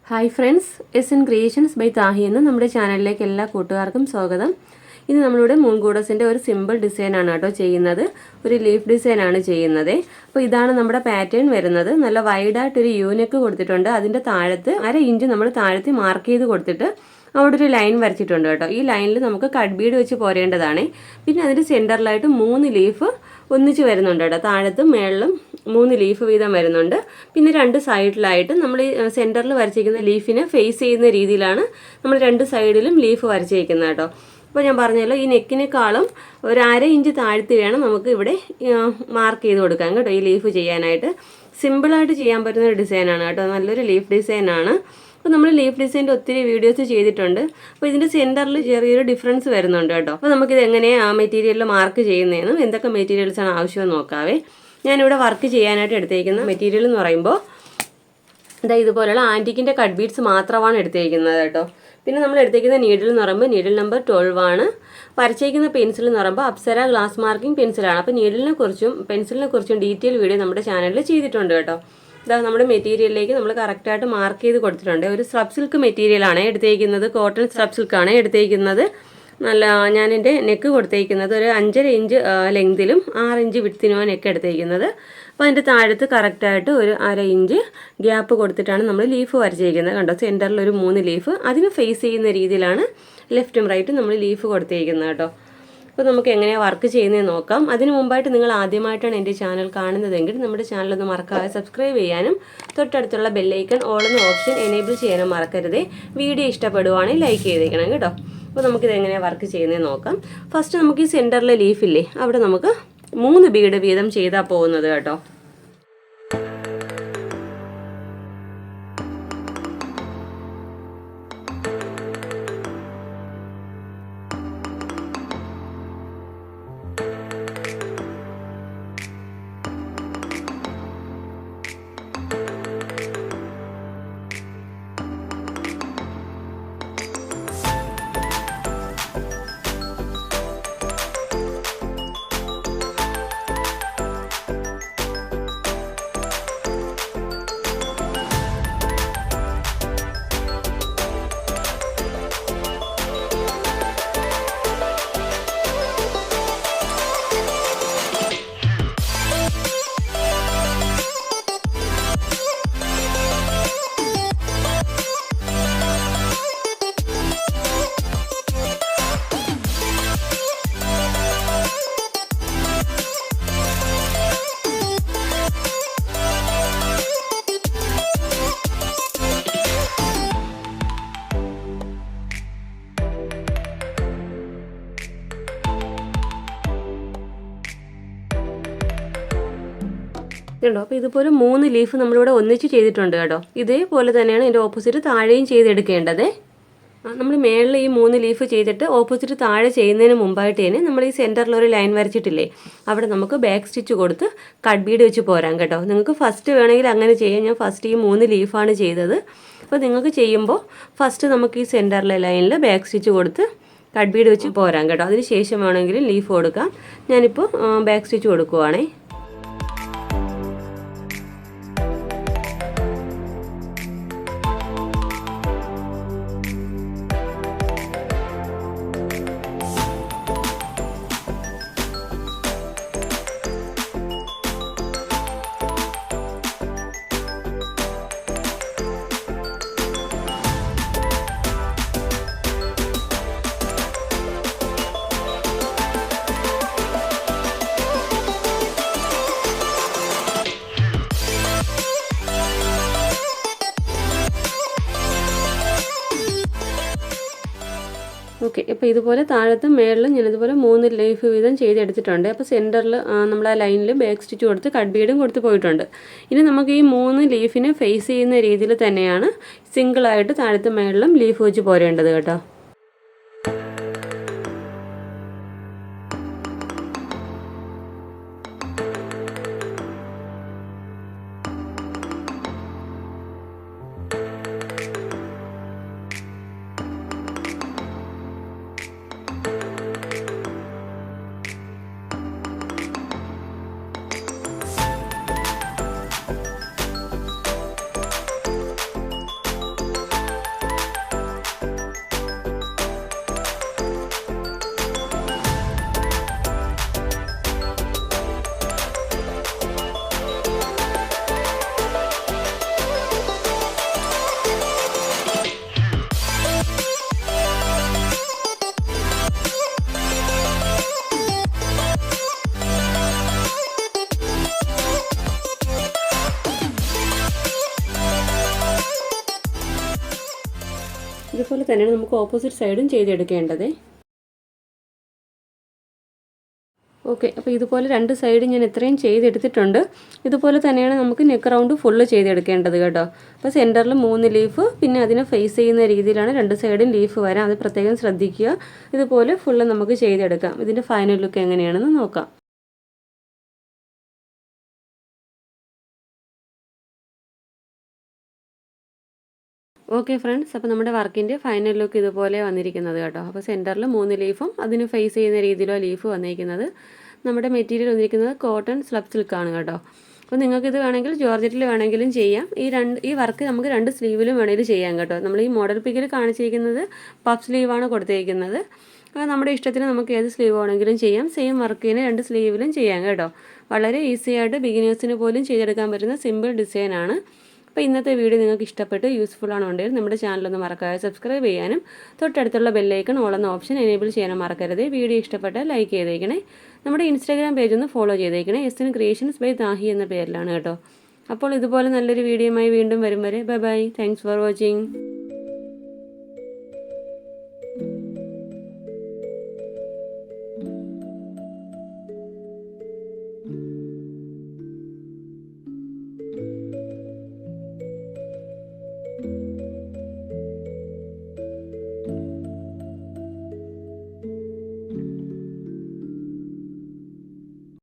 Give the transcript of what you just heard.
Hi friends, S N creations by Thahi എന്ന നമ്മുടെ ചാനലിലേക്ക് എല്ലാ കൂട്ടുകാർക്കും സ്വാഗതം. ഇന്ന് നമ്മളിവിടെ മൂൺഗോഡസിൻ്റെ ഒരു സിമ്പിൾ ഡിസൈനാണ് കേട്ടോ ചെയ്യുന്നത്. ഒരു ലീഫ് ഡിസൈനാണ് ചെയ്യുന്നത്. അപ്പോൾ ഇതാണ് നമ്മുടെ പാറ്റേൺ വരുന്നത്. നല്ല വൈഡായിട്ടൊരു യൂനെക്ക് കൊടുത്തിട്ടുണ്ട്. അതിൻ്റെ താഴത്ത് 1/2 ഇഞ്ച് നമ്മൾ താഴത്ത് മാർക്ക് ചെയ്ത് കൊടുത്തിട്ട് അവിടെ ഒരു ലൈൻ വരച്ചിട്ടുണ്ട് കേട്ടോ. ഈ ലൈനിൽ നമുക്ക് കട്ട് ബീഡ് വെച്ച് പോരേണ്ടതാണ്. പിന്നെ അതിൻ്റെ സെൻറ്ററിലായിട്ട് 3 ലീഫ് ഒന്നിച്ച് വരുന്നുണ്ട് കേട്ടോ. താഴത്തും മേളിലും 3 ലീഫ് വീതം വരുന്നുണ്ട്. പിന്നെ 2 സൈഡിലായിട്ട് നമ്മൾ ഈ സെൻറ്ററിൽ വരച്ചിരിക്കുന്ന ലീഫിനെ ഫേസ് ചെയ്യുന്ന രീതിയിലാണ് നമ്മൾ 2 സൈഡിലും ലീഫ് വരച്ചിരിക്കുന്നത് കേട്ടോ. അപ്പോൾ ഞാൻ പറഞ്ഞല്ലോ, ഈ നെക്കിനേക്കാളും ഒരു 1/2 ഇഞ്ച് താഴ്ത്തി വേണം നമുക്ക് ഇവിടെ മാർക്ക് ചെയ്ത് കൊടുക്കാൻ കേട്ടോ. ഈ ലീഫ് ചെയ്യാനായിട്ട് സിമ്പിളായിട്ട് ചെയ്യാൻ പറ്റുന്ന ഒരു ഡിസൈനാണ് കേട്ടോ. നല്ലൊരു ലീഫ് ഡിസൈനാണ്. അപ്പോൾ നമ്മൾ ലീഫ് ഡിസൈൻ്റെ ഒത്തിരി വീഡിയോസ് ചെയ്തിട്ടുണ്ട്. അപ്പോൾ ഇതിൻ്റെ സെൻറ്ററിൽ ചെറിയൊരു ഡിഫറൻസ് വരുന്നുണ്ട് കേട്ടോ. അപ്പോൾ നമുക്കിത് എങ്ങനെയാണ് ആ മെറ്റീരിയലിൽ മാർക്ക് ചെയ്യുന്നതെന്നും എന്തൊക്കെ മെറ്റീരിയൽസാണ് ആവശ്യമെന്ന് നോക്കാവേ. ഞാനിവിടെ വർക്ക് ചെയ്യാനായിട്ട് എടുത്തേക്കുന്ന മെറ്റീരിയൽ എന്ന് പറയുമ്പോൾ ഇതുപോലെയുള്ള ആൻറ്റിക്കിൻ്റെ കട്ട് ബീഡ്സ് മാത്രമാണ് എടുത്തേക്കുന്നത് കേട്ടോ. പിന്നെ നമ്മൾ എടുത്തേക്കുന്ന നീഡിൽ എന്ന് പറയുമ്പോൾ നീഡിൽ നമ്പർ 12 ആണ്. വരച്ചേക്കുന്ന പെൻസിൽ എന്ന് പറയുമ്പോൾ അപ്സര ഗ്ലാസ് മാർക്കിംഗ് പെൻസിലാണ്. അപ്പോൾ നീഡിലിനെ കുറിച്ചും പെൻസിലിനെ കുറിച്ചും ഡീറ്റെയിൽ വീഡിയോ നമ്മുടെ ചാനലിൽ ചെയ്തിട്ടുണ്ട് കേട്ടോ. ഇതാ നമ്മുടെ മെറ്റീരിയലിലേക്ക് നമ്മൾ കറക്റ്റായിട്ട് മാർക്ക് ചെയ്ത് കൊടുത്തിട്ടുണ്ട്. ഒരു സ്രബ് സിൽക്ക് മെറ്റീരിയലാണ് എടുത്തേക്കുന്നത്. കോട്ടൺ സ്രബ് സിൽക്കാണ് എടുത്തേക്കുന്നത്. ഞാൻ എൻ്റെ നെക്ക് കൊടുത്തേക്കുന്നത് ഒരു 5.5 ഇഞ്ച് ലെങ്തിലും 6 ഇഞ്ച് വിഡ്ത്തിനുമാണ് നെക്ക് എടുത്തേക്കുന്നത്. അപ്പോൾ അതിൻ്റെ താഴത്ത് കറക്റ്റായിട്ട് ഒരു 1/2 ഇഞ്ച് ഗ്യാപ്പ് കൊടുത്തിട്ടാണ് നമ്മൾ ലീഫ് വരച്ചിരിക്കുന്നത്. കണ്ടോ, സെൻറ്ററിൽ ഒരു 3 ലീഫ് അതിന് ഫേസ് ചെയ്യുന്ന രീതിയിലാണ് ലെഫ്റ്റും റൈറ്റും നമ്മൾ ലീഫ് കൊടുത്തേക്കുന്നത് കേട്ടോ. അപ്പോൾ നമുക്ക് എങ്ങനെയാണ് വർക്ക് ചെയ്യുന്നതെന്ന് നോക്കാം. അതിന് മുമ്പായിട്ട് നിങ്ങൾ ആദ്യമായിട്ടാണ് എൻ്റെ ചാനൽ കാണുന്നതെങ്കിൽ നമ്മുടെ ചാനലൊന്ന് മറക്കാതെ സബ്സ്ക്രൈബ് ചെയ്യാനും തൊട്ടടുത്തുള്ള ബെല്ലൈക്കൺ ഓൾ എന്ന ഓപ്ഷൻ എനേബിൾ ചെയ്യാനും മറക്കരുതേ. വീഡിയോ ഇഷ്ടപ്പെടുവാണെങ്കിൽ ലൈക്ക് ചെയ്തേക്കണം കേട്ടോ. അപ്പോൾ നമുക്കിത് എങ്ങനെയാണ് വർക്ക് ചെയ്യുന്നതെന്ന് നോക്കാം. ഫസ്റ്റ് നമുക്ക് ഈ സെൻറ്ററിലെ ലീഫില്ലേ, അവിടെ നമുക്ക് 3 ബീഡ് വീതം ചെയ്താൽ പോകുന്നത് കേട്ടോ. ണ്ടോ. അപ്പോൾ ഇതുപോലെ 3 ലീഫ് നമ്മളിവിടെ ഒന്നിച്ച് ചെയ്തിട്ടുണ്ട് കേട്ടോ. ഇതേപോലെ തന്നെയാണ് ഇതിൻ്റെ ഓപ്പോസിറ്റ് താഴെയും ചെയ്തെടുക്കേണ്ടത്. നമ്മൾ മേളിൽ ഈ 3 ലീഫ് ചെയ്തിട്ട് ഓപ്പോസിറ്റ് താഴെ ചെയ്യുന്നതിന് മുമ്പായിട്ട് തന്നെ നമ്മൾ ഈ സെൻറ്ററിൽ ഒരു ലൈൻ വരച്ചിട്ടില്ലേ, അവിടെ നമുക്ക് ബാക്ക് സ്റ്റിച്ച് കൊടുത്ത് കട്ട് ബീഡ് വെച്ച് പോരാം കേട്ടോ. നിങ്ങൾക്ക് ഫസ്റ്റ് വേണമെങ്കിൽ അങ്ങനെ ചെയ്യാം. ഞാൻ ഫസ്റ്റ് ഈ 3 ലീഫാണ് ചെയ്തത്. അപ്പോൾ നിങ്ങൾക്ക് ചെയ്യുമ്പോൾ ഫസ്റ്റ് നമുക്ക് ഈ സെൻറ്ററിലെ ലൈനിൽ ബാക്ക് സ്റ്റിച്ച് കൊടുത്ത് കട്ട് ബീഡ് വെച്ച് പോരാം കേട്ടോ. അതിന് ശേഷം വേണമെങ്കിൽ ലീഫ് കൊടുക്കാം. ഞാനിപ്പോൾ ബാക്ക് സ്റ്റിച്ച് കൊടുക്കുവാണേ. ഓക്കെ, അപ്പോൾ ഇതുപോലെ താഴത്തും മേളിലും ഞാനിതുപോലെ 3 ലീഫ് വീതം ചെയ്തെടുത്തിട്ടുണ്ട്. അപ്പോൾ സെൻറ്ററിൽ നമ്മൾ ആ ലൈനിൽ ബാക്ക് സ്റ്റിച്ച് കൊടുത്ത് കട്ട് ബീഡും കൊടുത്ത് പോയിട്ടുണ്ട്. ഇനി നമുക്ക് ഈ 3 ലീഫിനെ ഫേസ് ചെയ്യുന്ന രീതിയിൽ തന്നെയാണ് സിംഗിളായിട്ട് താഴത്തും മേളിലും ലീഫ് വെച്ച് പോരേണ്ടത് കേട്ടോ. ഇതുപോലെ തന്നെയാണ് നമുക്ക് ഓപ്പോസിറ്റ് സൈഡും ചെയ്തെടുക്കേണ്ടത്. ഓക്കെ, അപ്പോൾ ഇതുപോലെ 2 സൈഡ് ഞാൻ ഇത്രയും ചെയ്തെടുത്തിട്ടുണ്ട്. ഇതുപോലെ തന്നെയാണ് നമുക്ക് നെക്ക് റൗണ്ട് ഫുള്ള് ചെയ്തെടുക്കേണ്ടത് കേട്ടോ. അപ്പോൾ സെൻറ്ററിൽ 3 ലീഫ്, പിന്നെ അതിനെ ഫേസ് ചെയ്യുന്ന രീതിയിലാണ് 2 സൈഡും ലീഫ് വരാം. അത് പ്രത്യേകം ശ്രദ്ധിക്കുക. ഇതുപോലെ ഫുള്ള് നമുക്ക് ചെയ്തെടുക്കാം. ഇതിൻ്റെ ഫൈനൽ ലുക്ക് എങ്ങനെയാണെന്ന് നോക്കാം. ഓക്കെ ഫ്രണ്ട്സ്, അപ്പോൾ നമ്മുടെ വർക്കിൻ്റെ ഫൈനൽ ലുക്ക് ഇതുപോലെ വന്നിരിക്കുന്നത് കേട്ടോ. അപ്പോൾ സെൻറ്ററിൽ 3 ലീഫും അതിന് ഫേസ് ചെയ്യുന്ന രീതിയിലോ ലീഫ് വന്നിരിക്കുന്നത്. നമ്മുടെ മെറ്റീരിയൽ വന്നിരിക്കുന്നത് കോട്ടൺ സ്ലബ് സിൽക്കാണ് കേട്ടോ. അപ്പോൾ നിങ്ങൾക്കിത് വേണമെങ്കിൽ ജോർജറ്റിൽ വേണമെങ്കിലും ചെയ്യാം. ഈ വർക്ക് നമുക്ക് 2 സ്ലീവിലും വേണമെങ്കിൽ ചെയ്യാം കേട്ടോ. നമ്മൾ ഈ മോഡൽ പിക്കിൽ കാണിച്ചിരിക്കുന്നത് പഫ് സ്ലീവാണ് കൊടുത്തിരിക്കുന്നത്. അപ്പോൾ നമ്മുടെ ഇഷ്ടത്തിന് നമുക്ക് ഏത് സ്ലീവ് വേണമെങ്കിലും ചെയ്യാം. സെയിം വർക്കിന് 2 സ്ലീവിലും ചെയ്യാം കേട്ടോ. വളരെ ഈസി ആയിട്ട് ബിഗിനേഴ്സിന് പോലും ചെയ്തെടുക്കാൻ പറ്റുന്ന സിമ്പിൾ ഡിസൈനാണ്. അപ്പോൾ ഇന്നത്തെ വീഡിയോ നിങ്ങൾക്ക് ഇഷ്ടപ്പെട്ട് യൂസ്ഫുൾ ആണെന്നുണ്ടെങ്കിൽ നമ്മുടെ ചാനലൊന്ന് മറക്കാതെ സബ്സ്ക്രൈബ് ചെയ്യാനും തൊട്ടടുത്തുള്ള ബെല്ലൈക്കൺ ഓൾ എന്ന ഓപ്ഷൻ എനേബിൾ ചെയ്യാനും മറക്കരുത്. വീഡിയോ ഇഷ്ടപ്പെട്ടാൽ ലൈക്ക് ചെയ്തേക്കണേ. നമ്മുടെ ഇൻസ്റ്റാഗ്രാം പേജ് ഒന്ന് ഫോളോ ചെയ്തേക്കണേ. SN ക്രിയേഷൻസ് ബൈ താഹി എന്ന പേരിലാണ് കേട്ടോ. അപ്പോൾ ഇതുപോലെ നല്ലൊരു വീഡിയോയുമായി വീണ്ടും വരും വരെ bye bye. Thanks for watching.